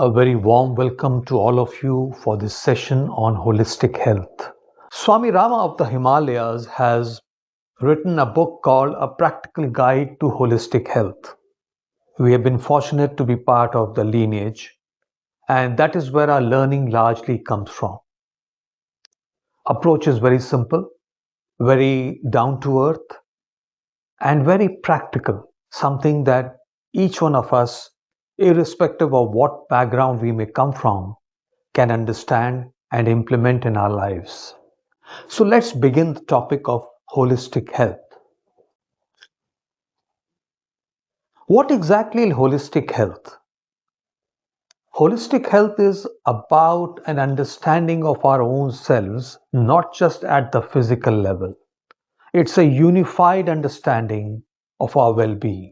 A very warm welcome to all of you for this session on holistic health. Swami Rama of the Himalayas has written a book called A Practical Guide to Holistic Health. We have been fortunate to be part of the lineage, and that is where our learning largely comes from. Approach is very simple, very down to earth, and very practical, something that each one of us, irrespective of what background we may come from, can understand and implement in our lives. So let's begin the topic of holistic health. What exactly is holistic health? Holistic health is about an understanding of our own selves, not just at the physical level. It's a unified understanding of our well being.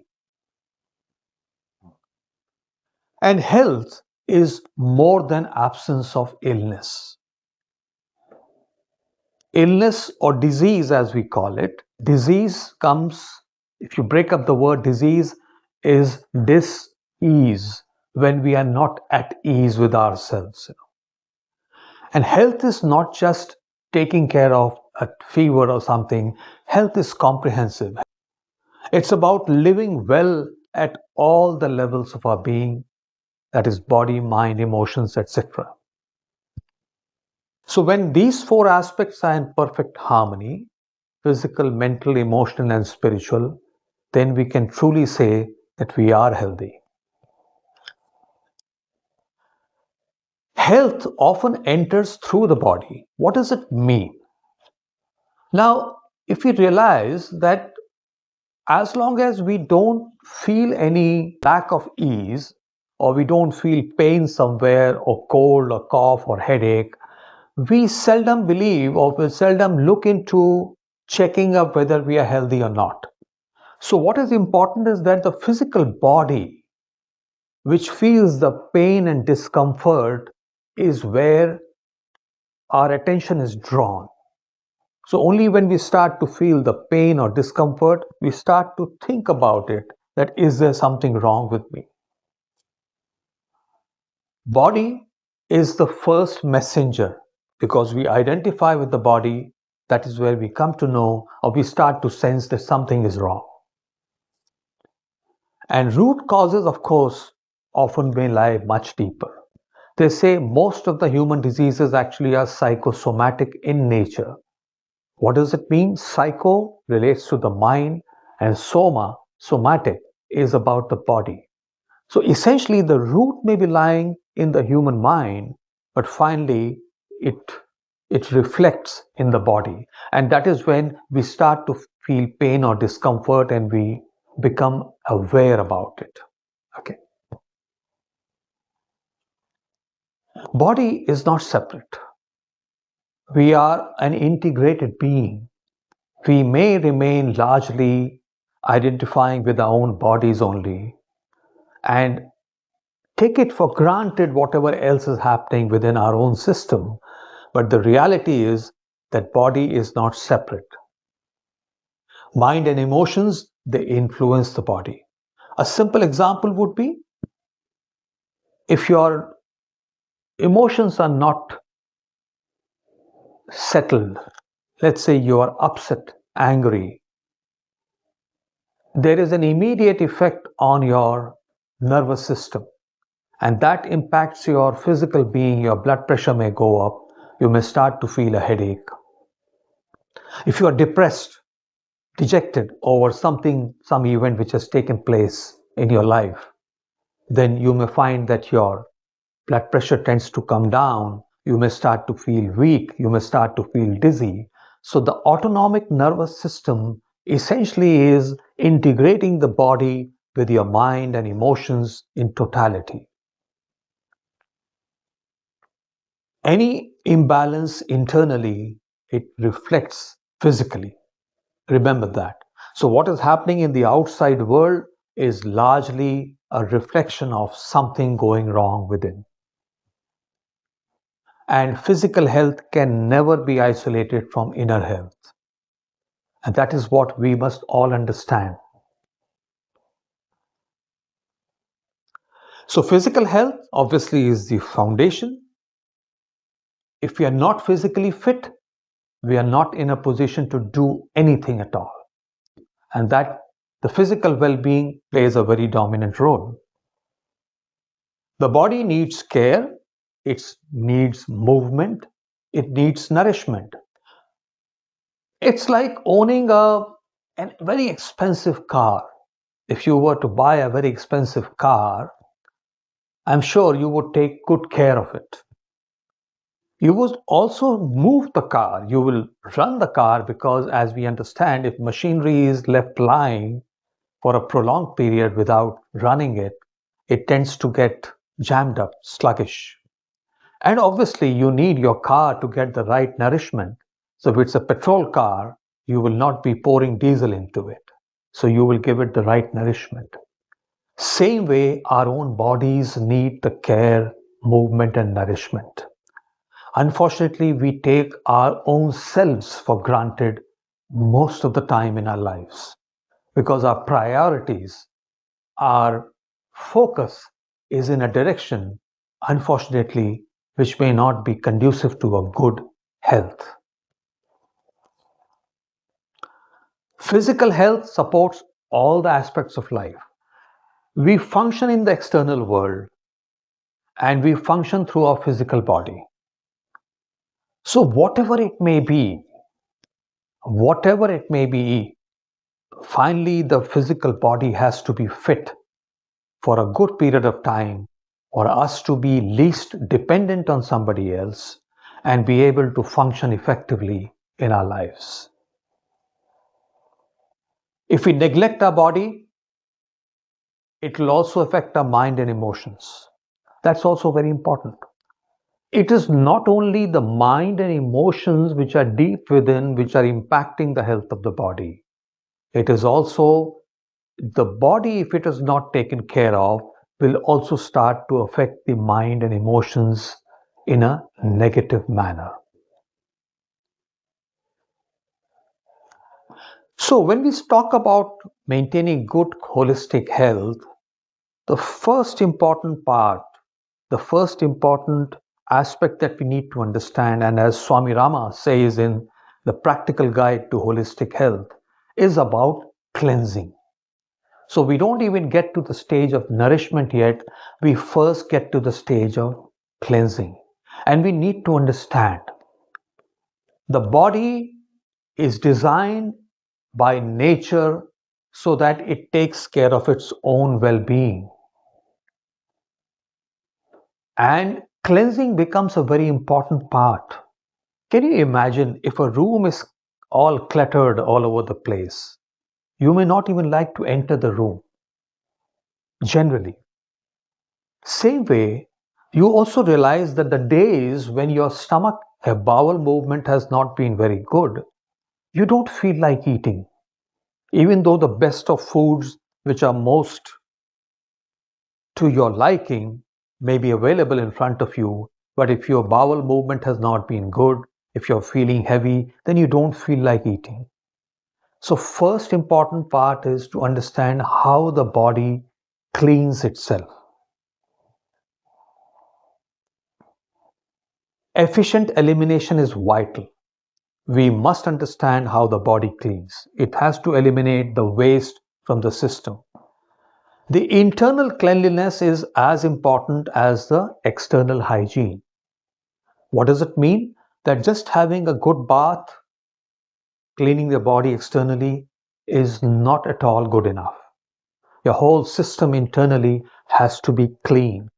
And health is more than absence of illness. Illness or disease, as we call it, disease comes, if you break up the word disease, is dis-ease, when we are not at ease with ourselves. And health is not just taking care of a fever or something. Health is comprehensive. It's about living well at all the levels of our being, that is body, mind, emotions, etc. So when these four aspects are in perfect harmony, physical, mental, emotional, and spiritual, then we can truly say that we are healthy. Health often enters through the body. What does it mean? Now, if we realize that as long as we don't feel any lack of ease, or we don't feel pain somewhere, or cold, or cough, or headache, we seldom believe or we seldom look into checking up whether we are healthy or not. So what is important is that the physical body, which feels the pain and discomfort, is where our attention is drawn. So only when we start to feel the pain or discomfort, we start to think about it, that is there something wrong with me? Body is the first messenger, because we identify with the body. That is where we come to know, or we start to sense that something is wrong. And root causes, of course, often may lie much deeper. They say most of the human diseases actually are psychosomatic in nature. What does it mean? Psycho relates to the mind, and somatic, is about the body. So essentially, the root may be lying in the human mind, but finally it reflects in the body. And that is when we start to feel pain or discomfort and we become aware about it. Okay. Body is not separate. We are an integrated being. We may remain largely identifying with our own bodies only and take it for granted whatever else is happening within our own system. But the reality is that body is not separate. Mind and emotions, they influence the body. A simple example would be, if your emotions are not settled, let's say you are upset, angry, there is an immediate effect on your nervous system, and that impacts your physical being. Your blood pressure may go up, you may start to feel a headache. If you are depressed, dejected over some event which has taken place in your life, then you may find that your blood pressure tends to come down. You may start to feel weak, you may start to feel dizzy. So the autonomic nervous system essentially is integrating the body with your mind and emotions in totality. Any imbalance internally, it reflects physically. Remember that. So what is happening in the outside world is largely a reflection of something going wrong within. And physical health can never be isolated from inner health. And that is what we must all understand. So physical health obviously is the foundation. If we are not physically fit, we are not in a position to do anything at all. And that the physical well-being plays a very dominant role. The body needs care, it needs movement, it needs nourishment. It's like owning a very expensive car. If you were to buy a very expensive car, I'm sure you would take good care of it. You would also move the car. You will run the car because, as we understand, if machinery is left lying for a prolonged period without running it, it tends to get jammed up, sluggish. And obviously, you need your car to get the right nourishment. So, if it's a petrol car, you will not be pouring diesel into it. So, you will give it the right nourishment. Same way, our own bodies need the care, movement, and nourishment. Unfortunately, we take our own selves for granted most of the time in our lives because our priorities, our focus is in a direction, unfortunately, which may not be conducive to a good health. Physical health supports all the aspects of life. We function in the external world and we function through our physical body. So, whatever it may be, finally the physical body has to be fit for a good period of time for us to be least dependent on somebody else and be able to function effectively in our lives. If we neglect our body, it will also affect our mind and emotions. That's also very important. It is not only the mind and emotions which are deep within which are impacting the health of the body. It is also the body, if it is not taken care of, will also start to affect the mind and emotions in a negative manner. So, when we talk about maintaining good holistic health, the first important part, the first important aspect that we need to understand, and as Swami Rama says in the Practical Guide to Holistic Health, is about cleansing. So we don't even get to the stage of nourishment yet. We first get to the stage of cleansing. And we need to understand the body is designed by nature so that it takes care of its own well being. And cleansing becomes a very important part. Can you imagine if a room is all cluttered all over the place? You may not even like to enter the room, generally. Same way, you also realize that the days when your stomach bowel movement has not been very good, you don't feel like eating. Even though the best of foods which are most to your liking may be available in front of you, but if your bowel movement has not been good, if you're feeling heavy, then you don't feel like eating. So, first important part is to understand how the body cleans itself. Efficient elimination is vital. We must understand how the body cleans. It has to eliminate the waste from the system. The internal cleanliness is as important as the external hygiene. What does it mean? That just having a good bath, cleaning the body externally, is not at all good enough. Your whole system internally has to be clean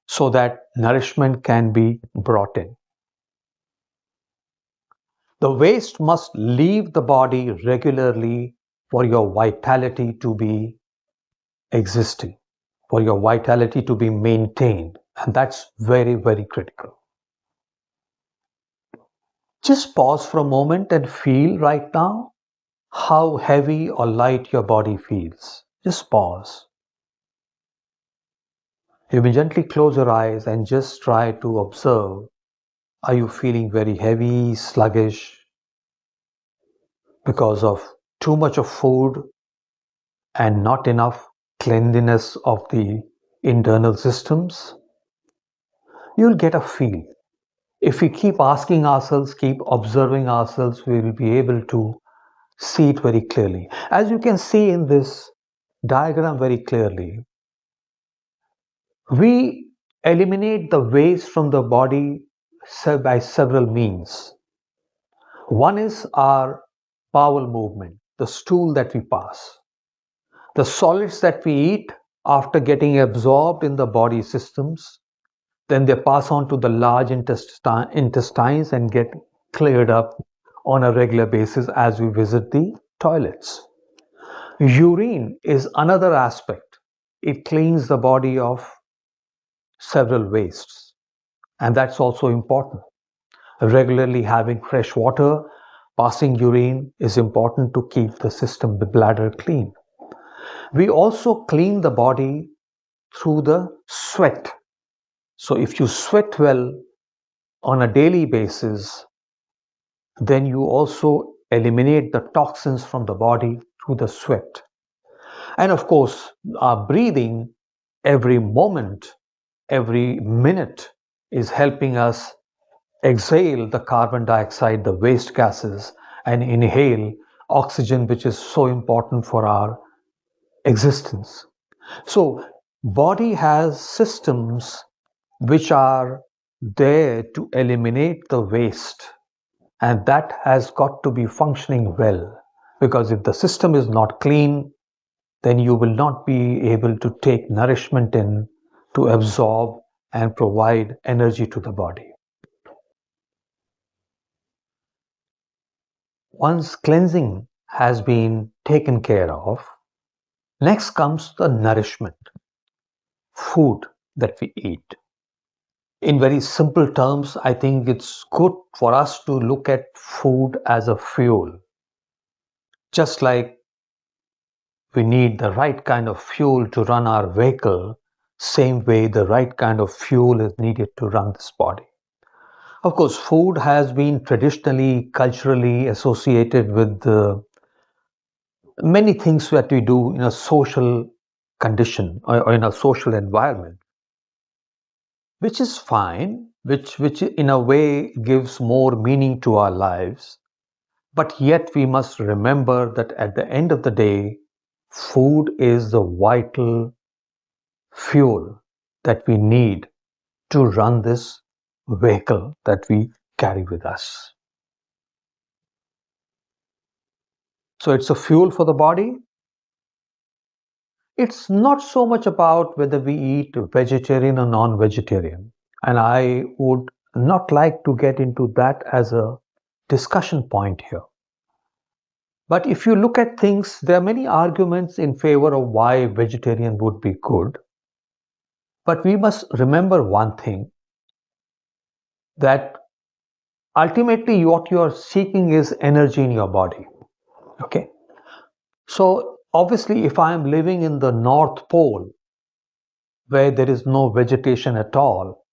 so that nourishment can be brought in. The waste must leave the body regularly for your vitality to be existing, for your vitality to be maintained. And that's very, very critical. Just pause for a moment and feel right now how heavy or light your body feels. Just pause. You may gently close your eyes and just try to observe. Are you feeling very heavy, sluggish because of too much of food and not enough cleanliness of the internal systems, you'll get a feel. If we keep asking ourselves, keep observing ourselves, we will be able to see it very clearly. As you can see in this diagram very clearly, we eliminate the waste from the body by several means. One is our bowel movement, the stool that we pass. The solids that we eat after getting absorbed in the body systems, then they pass on to the large intestines and get cleared up on a regular basis as we visit the toilets. Urine is another aspect. It cleans the body of several wastes, and that's also important. Regularly having fresh water, passing urine is important to keep the system, the bladder clean. We also clean the body through the sweat. So if you sweat well on a daily basis, then you also eliminate the toxins from the body through the sweat. And of course, our breathing every moment, every minute is helping us exhale the carbon dioxide, the waste gases, and inhale oxygen, which is so important for our existence. So, body has systems which are there to eliminate the waste, and that has got to be functioning well, because if the system is not clean, then you will not be able to take nourishment in, to absorb and provide energy to the body. Once cleansing has been taken care of, next comes the nourishment, food that we eat. In very simple terms, I think it's good for us to look at food as a fuel. Just like we need the right kind of fuel to run our vehicle, same way the right kind of fuel is needed to run this body. Of course, food has been traditionally, culturally associated with many things that we do in a social condition or in a social environment, which is fine, which in a way gives more meaning to our lives. But yet we must remember that at the end of the day, food is the vital fuel that we need to run this vehicle that we carry with us. So it's a fuel for the body. It's not so much about whether we eat vegetarian or non-vegetarian. And I would not like to get into that as a discussion point here. But if you look at things, there are many arguments in favor of why vegetarian would be good. But we must remember one thing, that ultimately what you are seeking is energy in your body. Okay. So obviously, if I am living in the North Pole where there is no vegetation at all,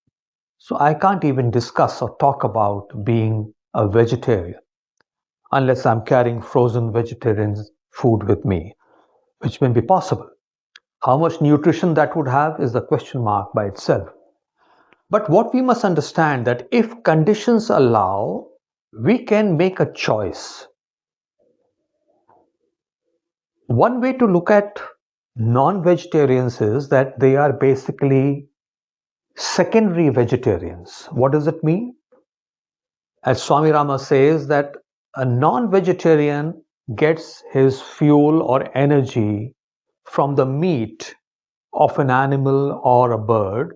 so I can't even discuss or talk about being a vegetarian unless I'm carrying frozen vegetarian food with me, which may be possible. How much nutrition that would have is a question mark by itself. But what we must understand, that if conditions allow, we can make a choice. One way to look at non-vegetarians is that they are basically secondary vegetarians. What does it mean? As Swami Rama says, that a non-vegetarian gets his fuel or energy from the meat of an animal or a bird,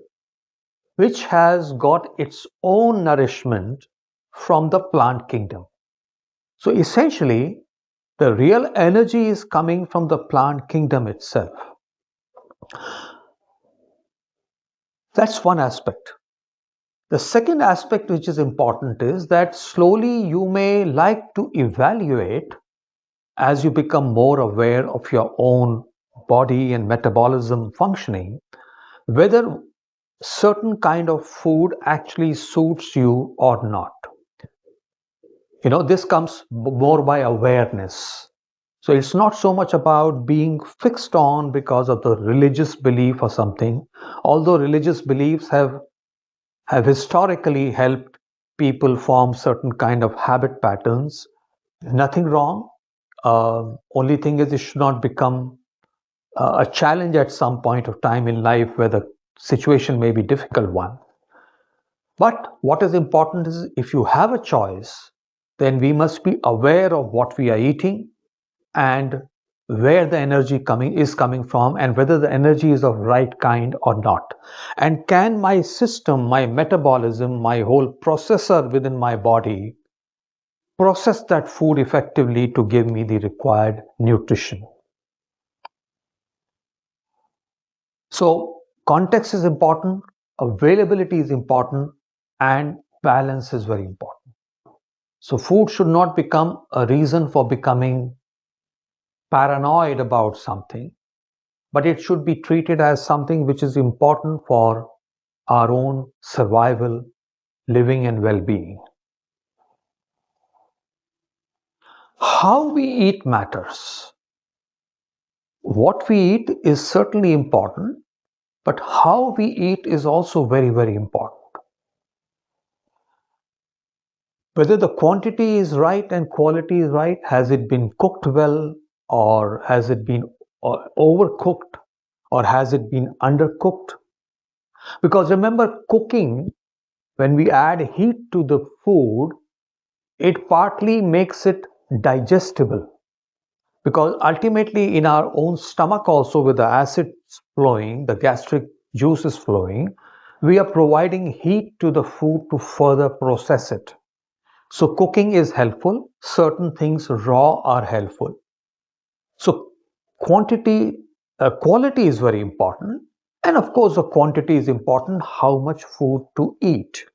which has got its own nourishment from the plant kingdom. So essentially, the real energy is coming from the plant kingdom itself. That's one aspect. The second aspect which is important is that slowly you may like to evaluate, as you become more aware of your own body and metabolism functioning, whether certain kind of food actually suits you or not. This comes more by awareness. So it's not so much about being fixed on because of the religious belief or something, although religious beliefs have historically helped people form certain kind of habit patterns. Nothing wrong. Only thing is, it should not become a challenge at some point of time in life where the situation may be difficult one. But what is important is, if you have a choice, then we must be aware of what we are eating and where the energy coming from, and whether the energy is of right kind or not, and can my system, my metabolism, my whole processor within my body process that food effectively to give me the required nutrition. So context is important, availability is important, and balance is very important. So food should not become a reason for becoming paranoid about something, but it should be treated as something which is important for our own survival, living, and well being. How we eat matters. What we eat is certainly important, but how we eat is also very, very important. Whether the quantity is right and quality is right, has it been cooked well, or has it been overcooked, or has it been undercooked? Because remember, cooking, when we add heat to the food, it partly makes it digestible, because ultimately in our own stomach also, with the acids flowing, the gastric juices flowing, we are providing heat to the food to further process it. So cooking is helpful, certain things raw are helpful. So quantity quality is very important, and of course the quantity is important, how much food to eat,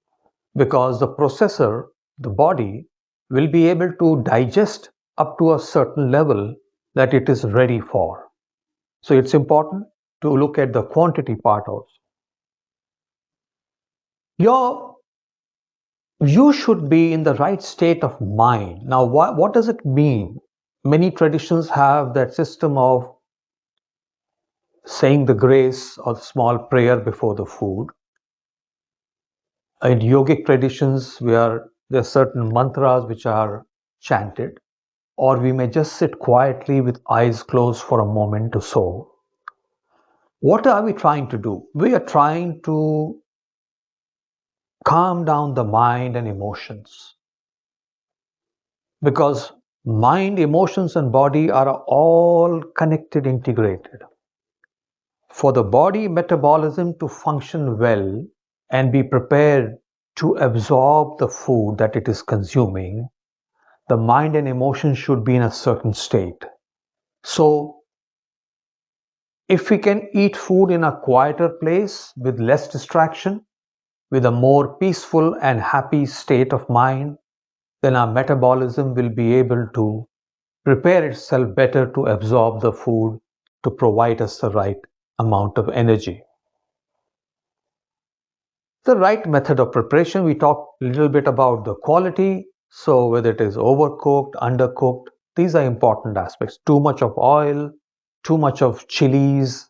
because the processor, the body, will be able to digest up to a certain level that it is ready for. So it's important to look at the quantity part also. Your You should be in the right state of mind. Now, what does it mean? Many traditions have that system of saying the grace or small prayer before the food. In yogic traditions, where there are certain mantras which are chanted, or we may just sit quietly with eyes closed for a moment or so. What are we trying to do? We are trying to calm down the mind and emotions, because mind, emotions, and body are all connected, integrated. For the body metabolism to function well and be prepared to absorb the food that it is consuming, the mind and emotions should be in a certain state. So if we can eat food in a quieter place with less distraction, with a more peaceful and happy state of mind, then our metabolism will be able to prepare itself better to absorb the food to provide us the right amount of energy. The right method of preparation, we talked a little bit about the quality. So whether it is overcooked, undercooked, these are important aspects. Too much of oil, too much of chilies,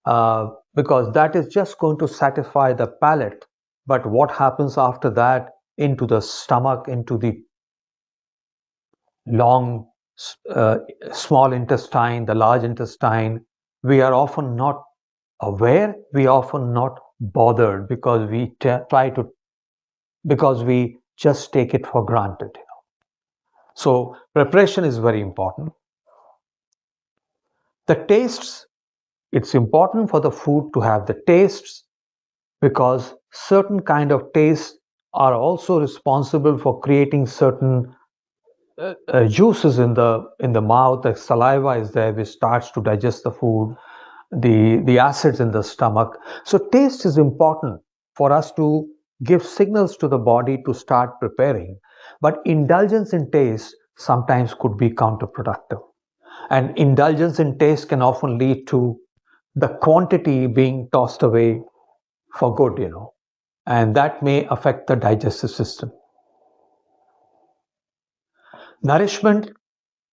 because that is just going to satisfy the palate. But what happens after that into the stomach, into the long, uh, small intestine, the large intestine, we are often not aware, we are often not bothered, because we try to, because we just take it for granted. So preparation is very important. The tastes, it's important for the food to have the tastes, because certain kind of tastes are also responsible for creating certain juices in the mouth. The saliva is there which starts to digest the food, the acids in the stomach. So taste is important for us to give signals to the body to start preparing. But indulgence in taste sometimes could be counterproductive. And indulgence in taste can often lead to the quantity being tossed away for good. And that may affect the digestive system. Nourishment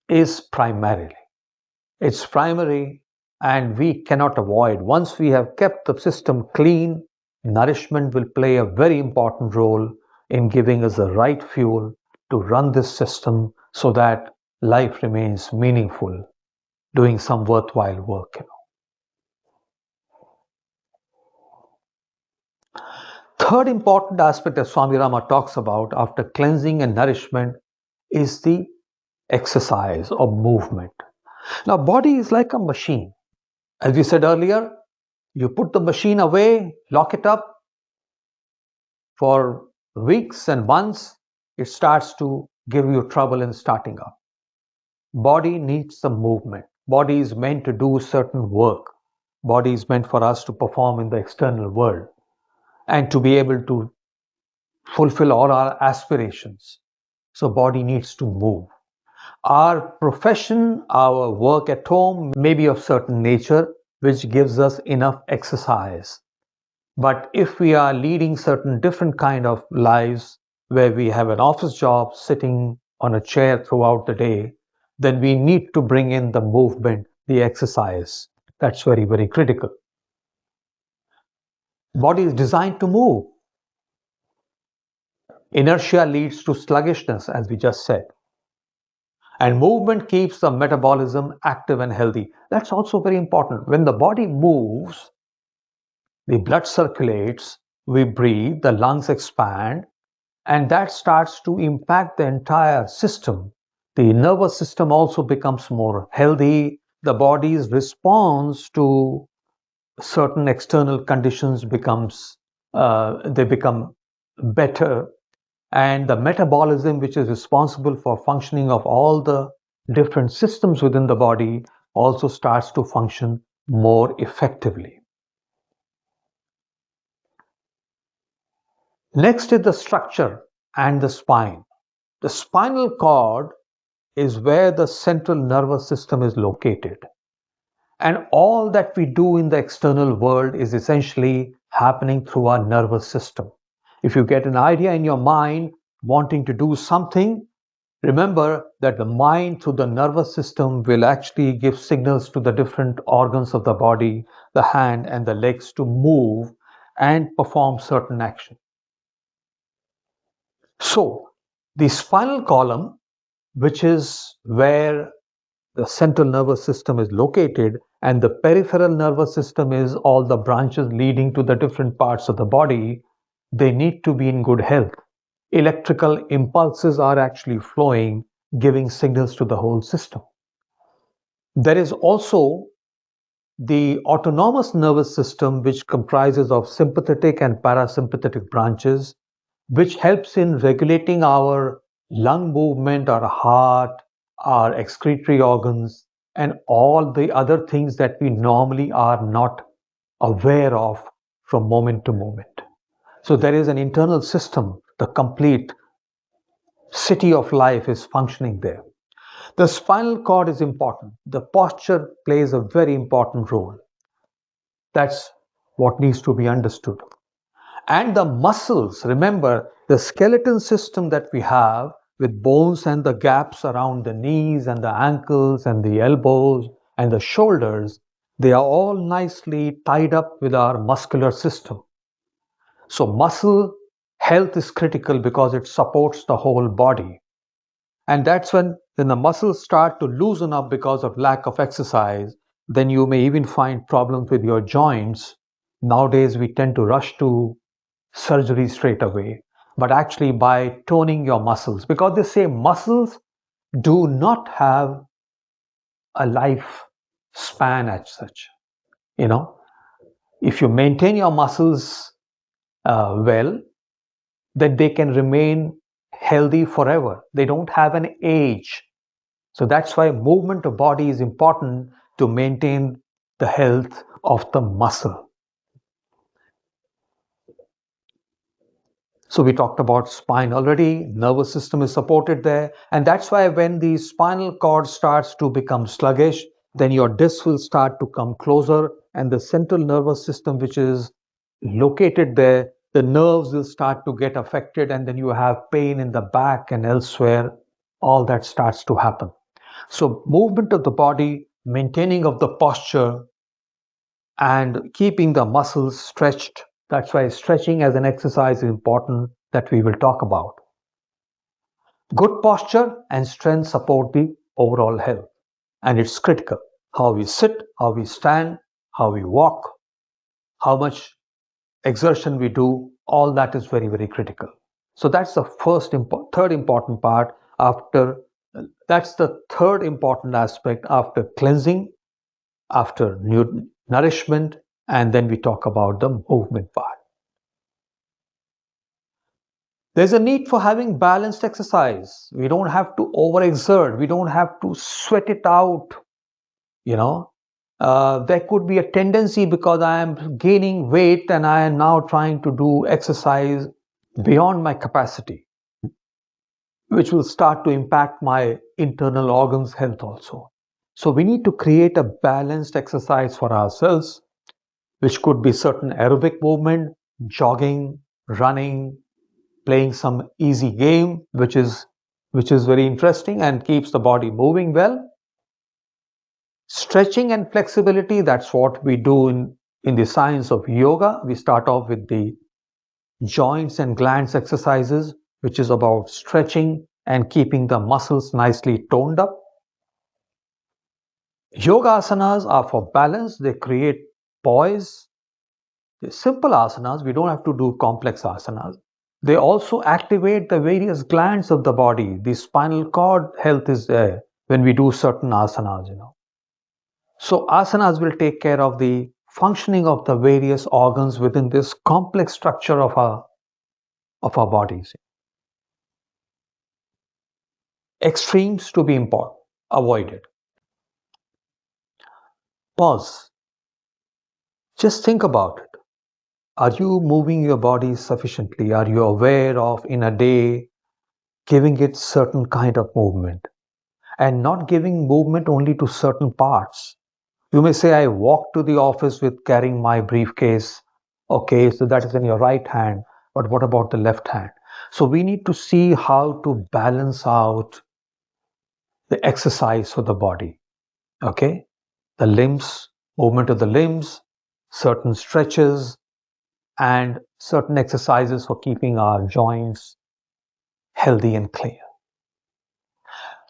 is primarily. It's primary and we cannot avoid. Once we have kept the system clean, nourishment will play a very important role in giving us the right fuel to run this system so that life remains meaningful, doing some worthwhile work. Third important aspect that Swami Rama talks about after cleansing and nourishment is the exercise or movement. Now, body is like a machine. As we said earlier, you put the machine away, lock it up for weeks and months, it starts to give you trouble in starting up. Body needs some movement. Body is meant to do certain work. Body is meant for us to perform in the external world and to be able to fulfill all our aspirations. So body needs to move. Our profession, our work at home may be of certain nature, which gives us enough exercise. But if we are leading certain different kind of lives where we have an office job sitting on a chair throughout the day, then we need to bring in the movement, the exercise. That's very, very critical. Body is designed to move. Inertia leads to sluggishness, as we just said. And movement keeps the metabolism active and healthy. That's also very important. When the body moves, the blood circulates, we breathe, the lungs expand, and that starts to impact the entire system. The nervous system also becomes more healthy. The body's response to certain external conditions they become better, and the metabolism, which is responsible for functioning of all the different systems within the body, also starts to function more effectively. Next is the structure and the spine. The spinal cord is where the central nervous system is located. And all that we do in the external world is essentially happening through our nervous system. If you get an idea in your mind wanting to do something, remember that the mind through the nervous system will actually give signals to the different organs of the body, the hand and the legs to move and perform certain action. So, the spinal column, which is where the central nervous system is located, and the peripheral nervous system is all the branches leading to the different parts of the body, they need to be in good health. Electrical impulses are actually flowing, giving signals to the whole system. There is also the autonomous nervous system, which comprises of sympathetic and parasympathetic branches, which helps in regulating our lung movement, our heart, our excretory organs, and all the other things that we normally are not aware of from moment to moment. So there is an internal system, the complete city of life is functioning there. The spinal cord is important. The posture plays a very important role. That's what needs to be understood. And the muscles, remember the skeleton system that we have with bones and the gaps around the knees and the ankles and the elbows and the shoulders, they are all nicely tied up with our muscular system. So muscle health is critical because it supports the whole body. And that's when the muscles start to loosen up because of lack of exercise, then you may even find problems with your joints. Nowadays we tend to rush to surgery straight away, but actually by toning your muscles, because they say muscles do not have a life span as such. You know, if you maintain your muscles well, then they can remain healthy forever. They don't have an age. So that's why movement of body is important to maintain the health of the muscle. So we talked about spine already, nervous system is supported there, and that's why when the spinal cord starts to become sluggish, then your discs will start to come closer, and the central nervous system, which is located there, the nerves will start to get affected, and then you have pain in the back and elsewhere. All that starts to happen. So movement of the body maintaining of the posture, and keeping the muscles stretched. That's why stretching as an exercise is important that we will talk about. Good posture and strength support the overall health, and it's critical. How we sit, how we stand, how we walk, how much exertion we do, all that is very, very critical. So that's the third important part after, that's the third important aspect after cleansing, after nourishment, and then we talk about the movement part. There's a need for having balanced exercise. We don't have to overexert. We don't have to sweat it out. You know, there could be a tendency because I am gaining weight and I am now trying to do exercise beyond my capacity, which will start to impact my internal organs health also. So we need to create a balanced exercise for ourselves, which could be certain aerobic movement, jogging, running, playing some easy game, which is very interesting and keeps the body moving well. Stretching and flexibility, that's what we do in the science of yoga. We start off with the joints and glands exercises, which is about stretching and keeping the muscles nicely toned up. Yoga asanas are for balance. They create poise. They're simple asanas. We don't have to do complex asanas. They also activate the various glands of the body. The spinal cord health is there when we do certain asanas. So asanas will take care of the functioning of the various organs within this complex structure of our bodies. Extremes to be avoided. Pause. Just think about it. Are you moving your body sufficiently? Are you aware of in a day giving it certain kind of movement and not giving movement only to certain parts? You may say, I walk to the office with carrying my briefcase. Okay, so that is in your right hand, but what about the left hand? So we need to see how to balance out the exercise for the body. Okay, the limbs, movement of the limbs, certain stretches, and certain exercises for keeping our joints healthy and clear.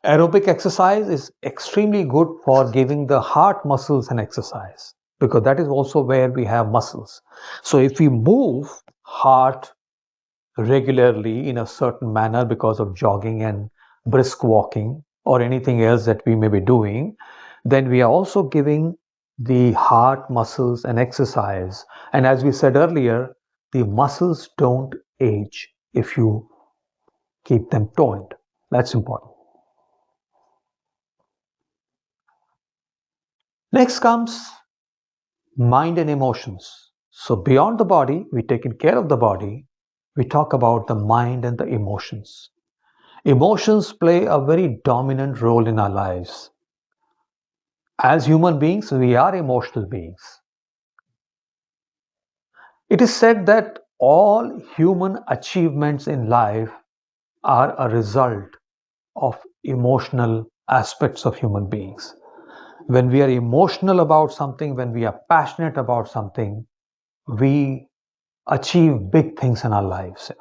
Aerobic exercise is extremely good for giving the heart muscles an exercise because that is also where we have muscles. So if we move heart regularly in a certain manner because of jogging and brisk walking or anything else that we may be doing, then we are also giving the heart muscles an exercise. And as we said earlier, the muscles don't age if you keep them toned. That's important. Next comes mind and emotions. So beyond the body, we taking care of the body, we talk about the mind and the emotions. Emotions play a very dominant role in our lives. As human beings, we are emotional beings. It is said that all human achievements in life are a result of emotional aspects of human beings. When we are emotional about something, when we are passionate about something, we achieve big things in our lives.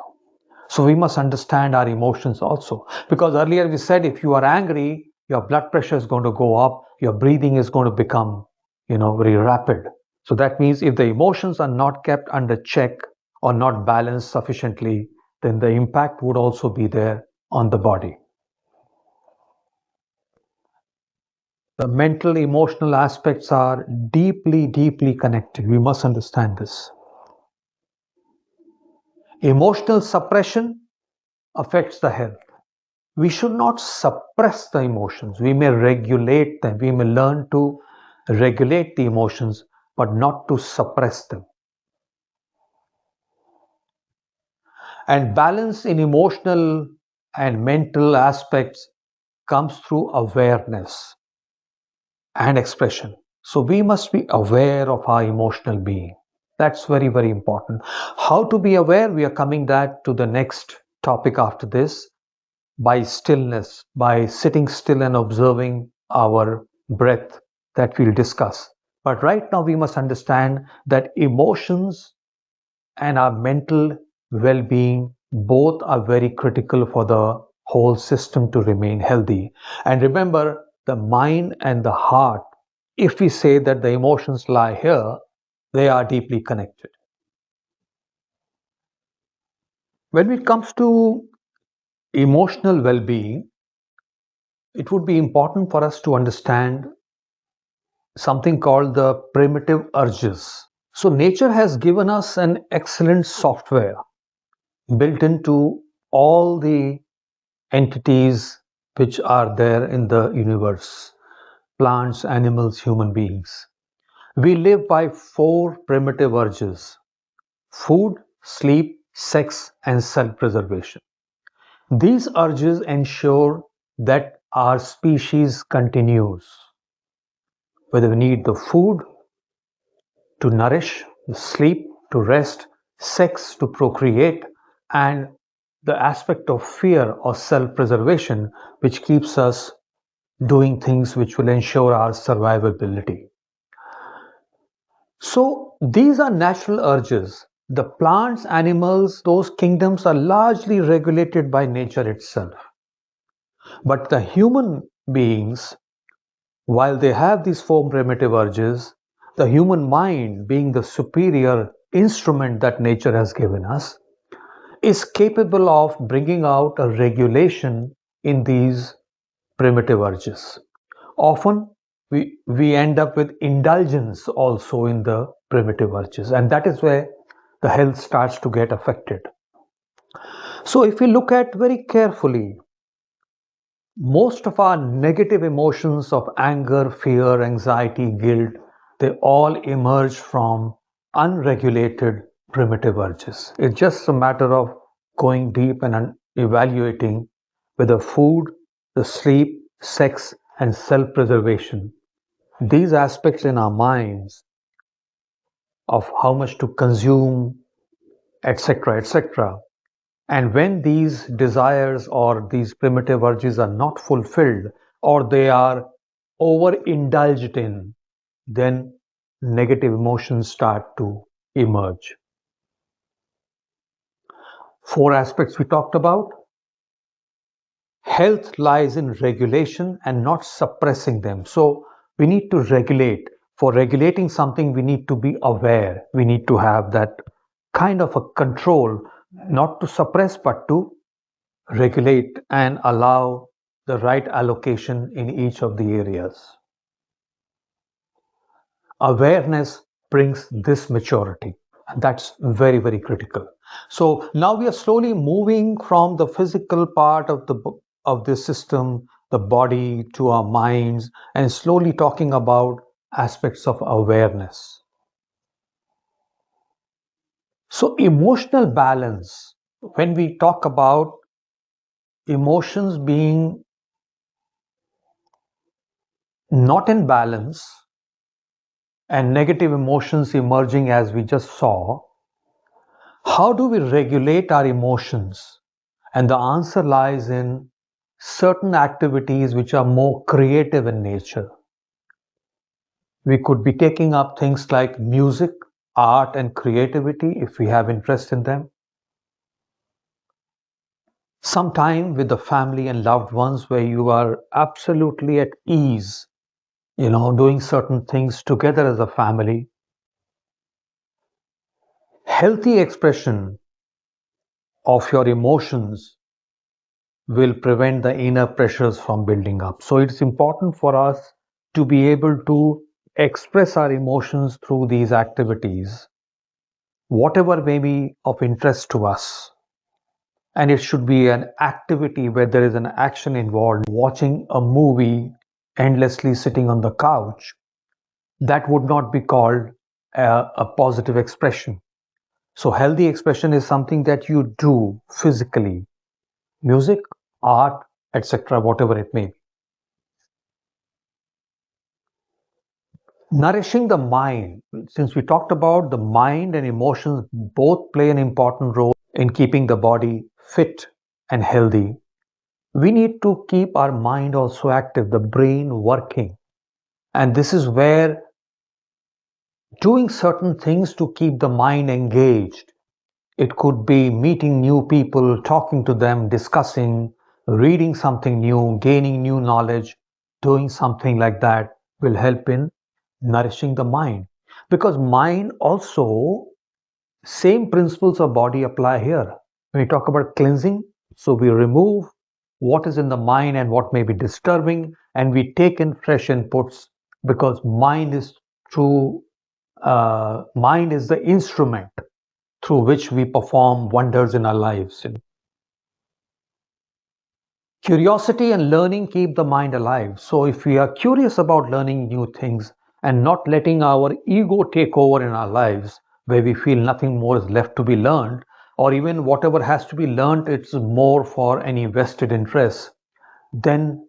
So we must understand our emotions also. Because earlier we said if you are angry, your blood pressure is going to go up, your breathing is going to become, very rapid. So that means if the emotions are not kept under check or not balanced sufficiently, then the impact would also be there on the body. The mental, emotional aspects are deeply, deeply connected. We must understand this. Emotional suppression affects the health. We should not suppress the emotions. We may regulate them. We may learn to regulate the emotions, but not to suppress them. And balance in emotional and mental aspects comes through awareness and expression. So we must be aware of our emotional being. That's very, very important. How to be aware? We are coming back to the next topic after this. By stillness, by sitting still and observing our breath that we'll discuss. But right now, we must understand that emotions and our mental well being both are very critical for the whole system to remain healthy. And remember, the mind and the heart, if we say that the emotions lie here, they are deeply connected. When it comes to emotional well being, it would be important for us to understand something called the primitive urges. So, nature has given us an excellent software built into all the entities which are there in the universe: plants, animals, human beings. We live by four primitive urges: food, sleep, sex, and self preservation. These urges ensure that our species continues, whether we need the food to nourish, sleep to rest, sex to procreate, and the aspect of fear or self preservation, which keeps us doing things which will ensure our survivability. So, these are natural urges. The plants, animals, those kingdoms are largely regulated by nature itself. But the human beings, while they have these four primitive urges, the human mind, being the superior instrument that nature has given us, is capable of bringing out a regulation in these primitive urges. Often we end up with indulgence also in the primitive urges, and that is where the health starts to get affected. So, if we look at very carefully, most of our negative emotions of anger, fear, anxiety, guilt, they all emerge from unregulated primitive urges. It's just a matter of going deep and evaluating whether food, the sleep, sex, and self preservation, these aspects in our minds of how much to consume, etc., etc. And when these desires or these primitive urges are not fulfilled or they are overindulged in, then negative emotions start to emerge. Four aspects we talked about. Health lies in regulation and not suppressing them. So we need to regulate. For regulating something, we need to be aware. We need to have that kind of a control, not to suppress, but to regulate and allow the right allocation in each of the areas. Awareness brings this maturity, and that's very, very critical. So now we are slowly moving from the physical part of the system, the body, to our minds, and slowly talking about aspects of awareness. So emotional balance, when we talk about emotions being not in balance and negative emotions emerging, as we just saw, how do we regulate our emotions? And the answer lies in certain activities which are more creative in nature. We could be taking up things like music, art, and creativity if we have interest in them. Some time with the family and loved ones where you are absolutely at ease, doing certain things together as a family. Healthy expression of your emotions will prevent the inner pressures from building up. So it's important for us to be able to express our emotions through these activities, whatever may be of interest to us. And it should be an activity where there is an action involved. Watching a movie endlessly sitting on the couch, that would not be called a positive expression. So healthy expression is something that you do physically: music, art, etc., whatever it may be. Nourishing the mind, since we talked about the mind and emotions both play an important role in keeping the body fit and healthy, we need to keep our mind also active, the brain working. And this is where doing certain things to keep the mind engaged. It could be meeting new people, talking to them, discussing, reading something new, gaining new knowledge, doing something like that will help in nourishing the mind. Because mind also, same principles of body apply here. When we talk about cleansing, so we remove what is in the mind and what may be disturbing, and we take in fresh inputs because mind is the instrument through which we perform wonders in our lives. Curiosity and learning keep the mind alive. So, if we are curious about learning new things and not letting our ego take over in our lives, where we feel nothing more is left to be learned, or even whatever has to be learned, it's more for any vested interest, then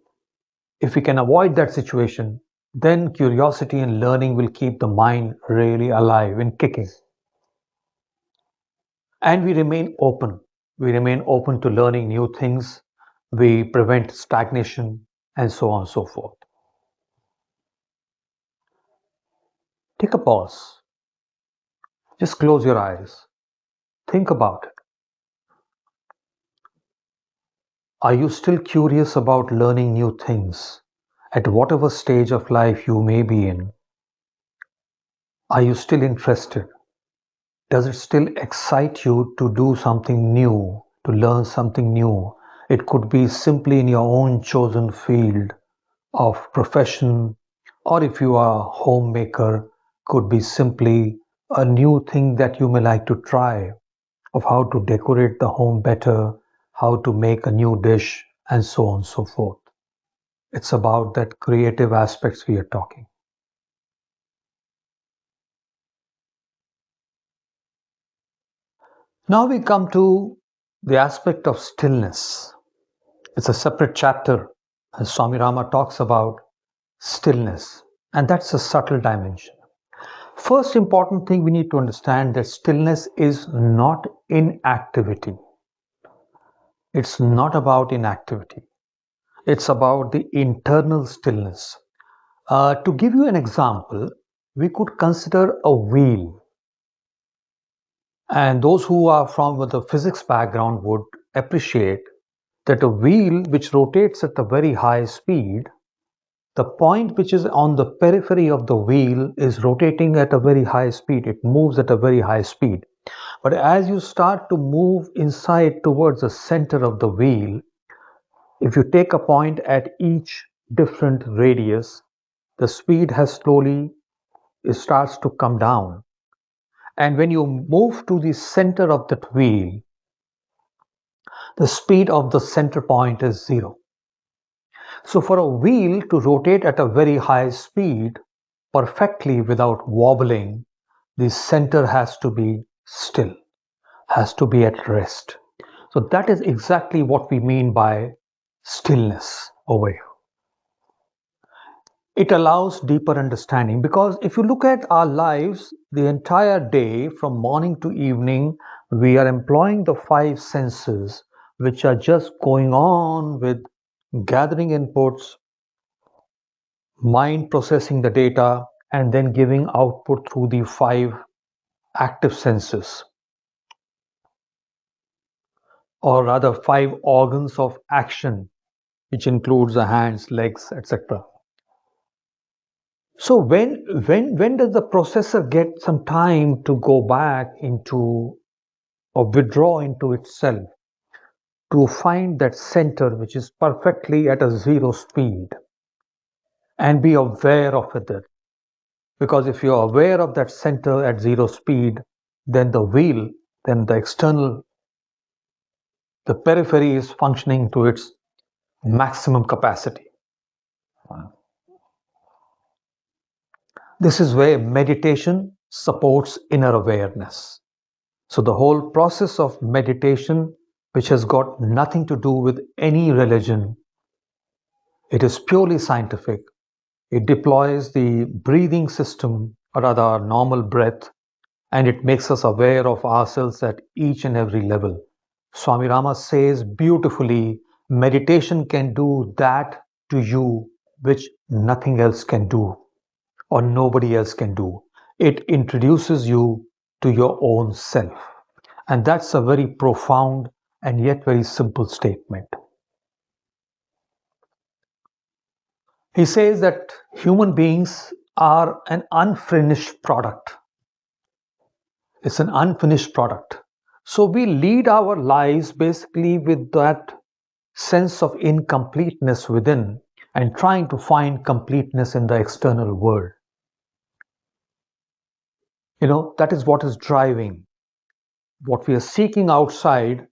if we can avoid that situation, then curiosity and learning will keep the mind really alive and kicking. And we remain open. We remain open to learning new things. We prevent stagnation and so on and so forth. Take a pause. Just close your eyes. Think about it. Are you still curious about learning new things at whatever stage of life you may be in? Are you still interested? Does it still excite you to do something new, to learn something new? It could be simply in your own chosen field of profession, or if you are a homemaker, could be simply a new thing that you may like to try of how to decorate the home better, how to make a new dish, and so on and so forth. It's about that creative aspects we are talking. Now we come to the aspect of stillness. It's a separate chapter as Swami Rama talks about stillness, and that's a subtle dimension. First important thing we need to understand that stillness is not inactivity. It's not about inactivity. It's about the internal stillness. To give you an example, we could consider a wheel. And those who are from the physics background would appreciate that a wheel which rotates at a very high speed, the point which is on the periphery of the wheel is rotating at a very high speed. It moves at a very high speed. But as you start to move inside towards the center of the wheel, if you take a point at each different radius, the speed has slowly it starts to come down. And when you move to the center of that wheel, the speed of the center point is zero. So for a wheel to rotate at a very high speed perfectly without wobbling, the center has to be still, has to be at rest. So that is exactly what we mean by stillness over here. It allows deeper understanding because if you look at our lives, the entire day from morning to evening, we are employing the five senses which are just going on with gathering inputs, mind processing the data, and then giving output through the five active senses, or rather, five organs of action, which includes the hands, legs, etc. So when does the processor get some time to go back into or withdraw into itself to find that center which is perfectly at a zero speed and be aware of it? Because if you're aware of that center at zero speed, then the wheel, then the external, the periphery is functioning to its maximum capacity. This is where meditation supports inner awareness. So the whole process of meditation, which has got nothing to do with any religion, it is purely scientific. It deploys the breathing system, or rather our normal breath, and it makes us aware of ourselves at each and every level. Swami Rama says beautifully, meditation can do that to you which nothing else can do. or nobody else can do. It introduces you to your own self. And that's a very profound and yet very simple statement. He says that human beings are an unfinished product. It's an unfinished product. So we lead our lives basically with that sense of incompleteness within and trying to find completeness in the external world. That is what is driving. What we are seeking outside,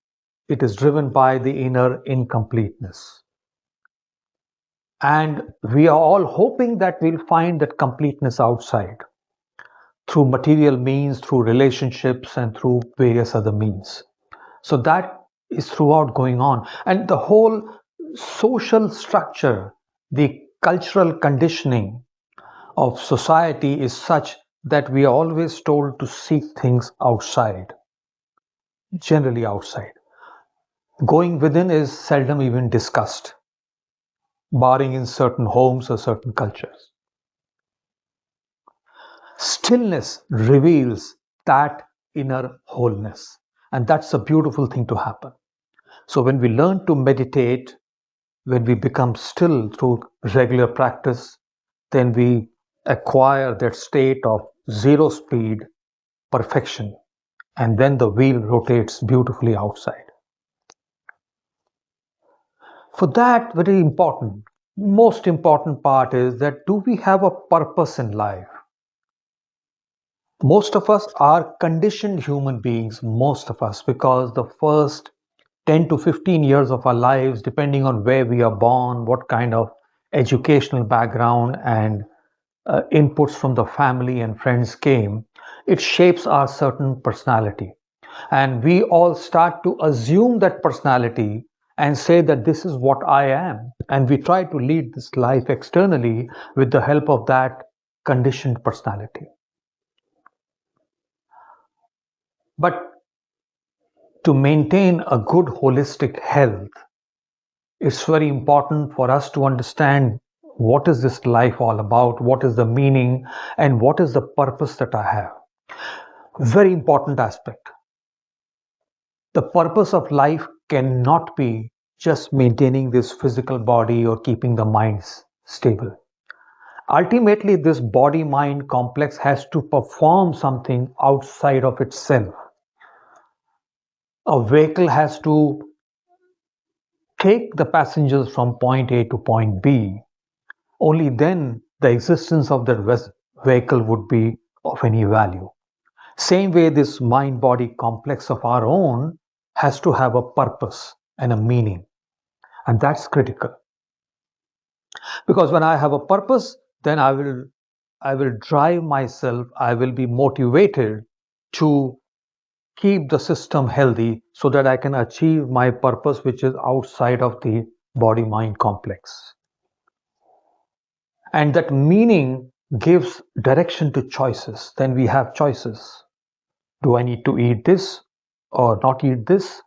it is driven by the inner incompleteness. And we are all hoping that we'll find that completeness outside through material means, through relationships, and through various other means. So that is throughout going on. And the whole social structure, the cultural conditioning of society is such that we are always told to seek things outside, generally outside. Going within is seldom even discussed, barring in certain homes or certain cultures. Stillness reveals that inner wholeness, and that's a beautiful thing to happen. So when we learn to meditate, when we become still through regular practice, then we acquire that state of zero speed perfection, and then the wheel rotates beautifully outside. For that, very important, most important part is that do we have a purpose in life? Most of us are conditioned human beings, most of us, because the first 10 to 15 years of our lives, depending on where we are born, what kind of educational background and inputs from the family and friends came, it shapes our certain personality. And we all start to assume that personality and say that this is what I am. And we try to lead this life externally with the help of that conditioned personality. But to maintain a good holistic health, it's very important for us to understand what is this life all about, what is the meaning, and what is the purpose that I have. Very important aspect. The purpose of life cannot be just maintaining this physical body or keeping the mind stable. Ultimately, this body mind complex has to perform something outside of itself. A vehicle has to take the passengers from point A to point B. Only then the existence of that vehicle would be of any value. Same way, this mind body complex of our own has to have a purpose and a meaning. And that's critical. Because when I have a purpose, then I will drive myself, I will be motivated to keep the system healthy so that I can achieve my purpose, which is outside of the body mind complex. And that meaning gives direction to choices. Then we have choices. Do I need to eat this or not eat this?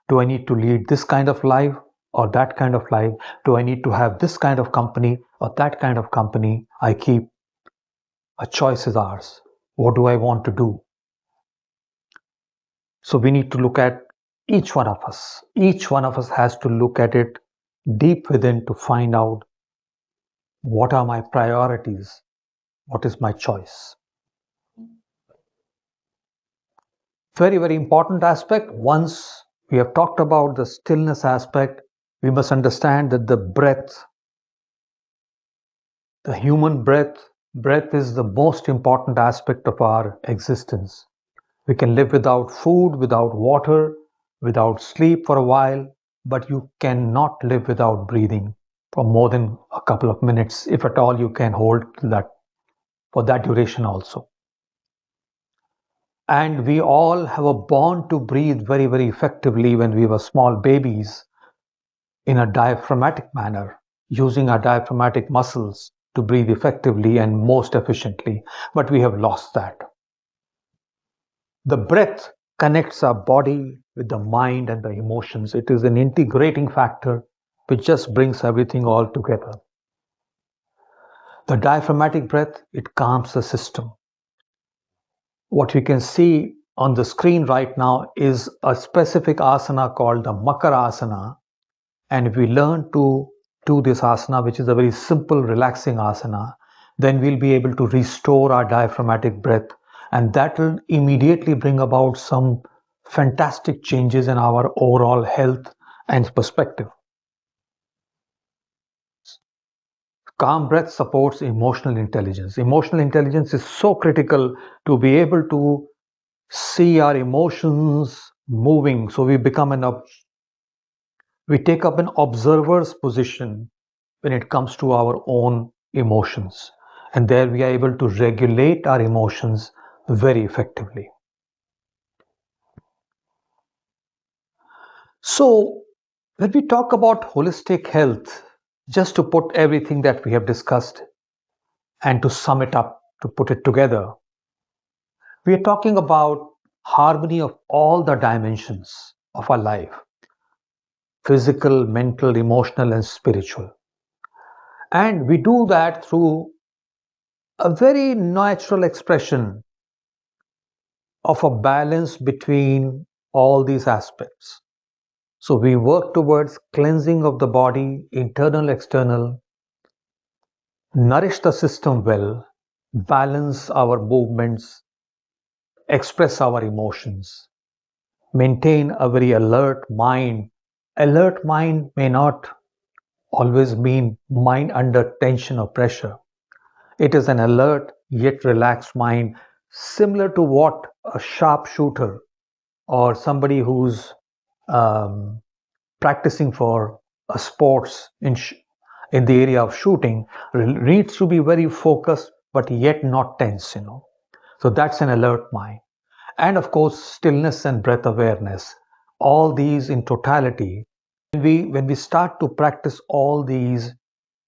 Do I need to lead this kind of life or that kind of life? Do I need to have this kind of company or that kind of company? I keep a choice is ours. What do I want to do? So we need to look at each one of us. Each one of us has to look at it deep within to find out what are my priorities, what is my choice. Very, very important aspect. Once we have talked about the stillness aspect, we must understand that the breath, the human breath is the most important aspect of our existence. We can live without food, without water, without sleep for a while, but you cannot live without breathing for more than a couple of minutes, if at all you can hold that for that duration also. And we all have a bond to breathe very, very effectively when we were small babies in a diaphragmatic manner, using our diaphragmatic muscles to breathe effectively and most efficiently. But we have lost that. The breath connects our body with the mind and the emotions. It is an integrating factor which just brings everything all together. The diaphragmatic breath, it calms the system. What we can see on the screen right now is a specific asana called the Makara asana. And if we learn to do this asana, which is a very simple, relaxing asana, then we'll be able to restore our diaphragmatic breath. And that will immediately bring about some fantastic changes in our overall health and perspective. Calm breath supports emotional intelligence. Emotional intelligence is so critical to be able to see our emotions moving. So we take up an observer's position when it comes to our own emotions. And there we are able to regulate our emotions very effectively. So, when we talk about holistic health, just to put everything that we have discussed and to sum it up, to put it together, we are talking about harmony of all the dimensions of our life: physical, mental, emotional, and spiritual. And we do that through a very natural expression of a balance between all these aspects. So we work towards cleansing of the body, internal, external, nourish the system well, balance our movements, express our emotions, maintain a very alert mind. Alert mind may not always mean mind under tension or pressure. It is an alert yet relaxed mind, similar to what a sharpshooter or somebody who's um, practicing for a sports in the area of shooting needs to be very focused but yet not tense. So that's an alert mind. And of course, stillness and breath awareness, all these in totality, when we start to practice all these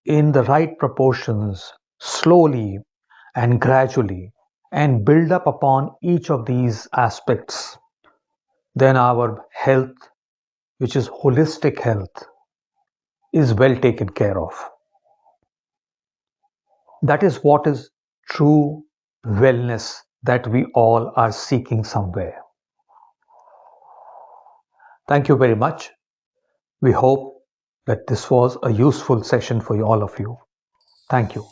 in the right proportions, slowly and gradually, and build up upon each of these aspects, then our health, which is holistic health, is well taken care of. That is what is true wellness that we all are seeking somewhere. Thank you very much. We hope that this was a useful session for all of you. Thank you.